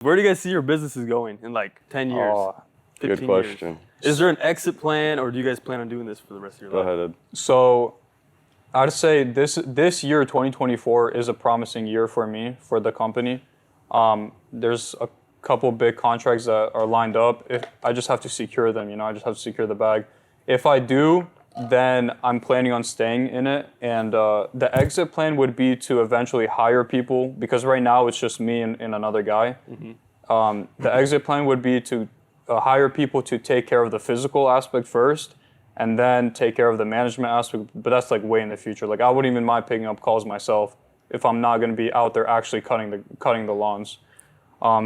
Where do you guys see your businesses going in like 10 years? 15 Good question. Years? Is there an exit plan, or do you guys plan on doing this for the rest of your life? Go ahead, Ed. So I'd say this year, 2024, is a promising year for me, for the company. There's a couple big contracts that are lined up. I just have to secure them, I just have to secure the bag. If I do, then I'm planning on staying in it. And the exit plan would be to eventually hire people, because right now it's just me and another guy. Mm-hmm. The exit plan would be to hire people to take care of the physical aspect first, and then take care of the management aspect, but that's like way in the future. Like I wouldn't even mind picking up calls myself if I'm not going to be out there actually cutting the lawns.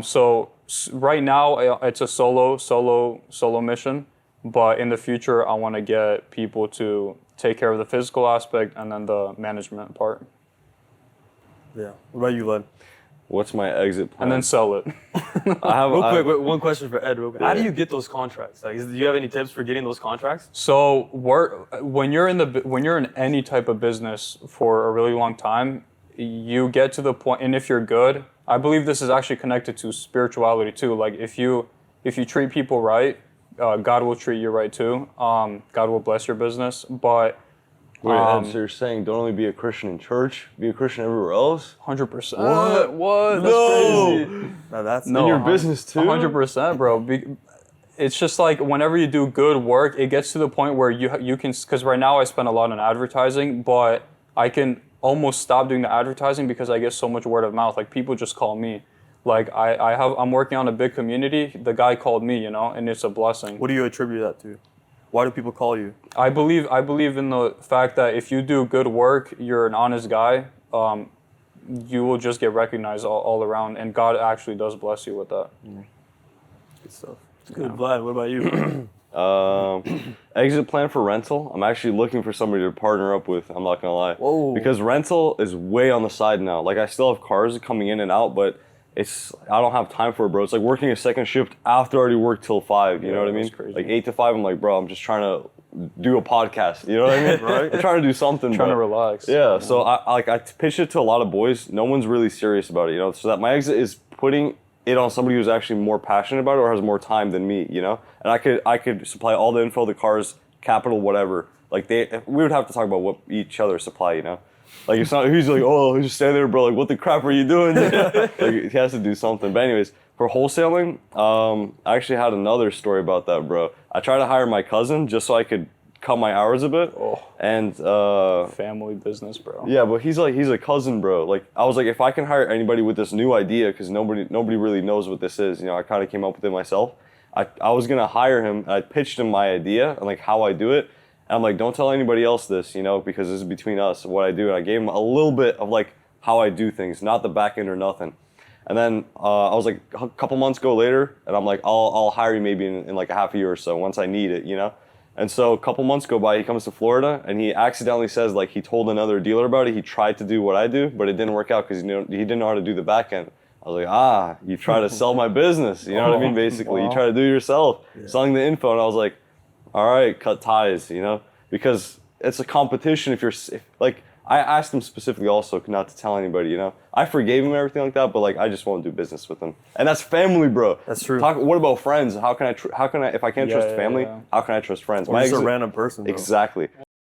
So right now it's a solo mission, but in the future I want to get people to take care of the physical aspect and then the management part. Yeah. What about you, Vlad? What's my exit plan? And then sell it. Real quick, one question for Ed. Real quick. How do you get those contracts? Like, do you have any tips for getting those contracts? So when you're in any type of business for a really long time, you get to the point, and if you're good, I believe this is actually connected to spirituality too. Like if you treat people right, God will treat you right too. God will bless your business. But wait, Ed, so you're saying don't only be a Christian in church, be a Christian everywhere else? 100%. What? That's crazy. No, that's in your business too? 100%, bro. It's just like whenever you do good work, it gets to the point where you can, because right now I spend a lot on advertising, but I can almost stop doing the advertising because I get so much word of mouth. Like people just call me. Like I'm working on a big community. The guy called me, and it's a blessing. What do you attribute that to? Why do people call you? I believe in the fact that if you do good work, you're an honest guy, you will just get recognized all around, and God actually does bless you with that. Good stuff. Good. Vlad, what about you? Exit plan for rental. I'm actually looking for somebody to partner up with, I'm not gonna lie. Whoa. Because rental is way on the side now. Like I still have cars coming in and out, but I don't have time for it, bro. It's like working a second shift after I already worked till 5, you know what I mean? Crazy. Like 8 to 5, I'm like, bro, I'm just trying to do a podcast, you know what I mean? Right. I'm trying to do something. Trying to relax. Yeah, so I pitched it to a lot of boys. No one's really serious about it, So that my exit is putting it on somebody who's actually more passionate about it or has more time than me, And I could supply all the info, the cars, capital, whatever. Like we would have to talk about what each other supply, Like it's not, he's like, oh, just stand there, bro. Like, what the crap are you doing? Like, he has to do something. But anyways, for wholesaling, I actually had another story about that, bro. I tried to hire my cousin just so I could cut my hours a bit. Oh. And Family business, bro. yeah, but he's a cousin, bro. Like I was like, if I can hire anybody with this new idea, because nobody really knows what this is. I kind of came up with it myself. I was gonna hire him. And I pitched him my idea and like how I do it. And I'm like, don't tell anybody else this, because this is between us, what I do. And I gave him a little bit of like how I do things, not the back end or nothing. And then I was like, a couple months go later, and I'm like, I'll hire you maybe in like a half a year or so once I need it, And so a couple months go by, he comes to Florida, and he accidentally says like he told another dealer about it. He tried to do what I do, but it didn't work out because he didn't know how to do the back end. I was like, you try to sell my business, you know what I mean? Basically, you try to do it yourself, selling the info, and I was like, all right, cut ties, because it's a competition. I asked him specifically also not to tell anybody, I forgave him and everything like that, but like I just won't do business with him. And that's family, bro. That's true. What about friends? How can I if I can't trust family, how can I trust friends? Or just a random person, bro. Exactly.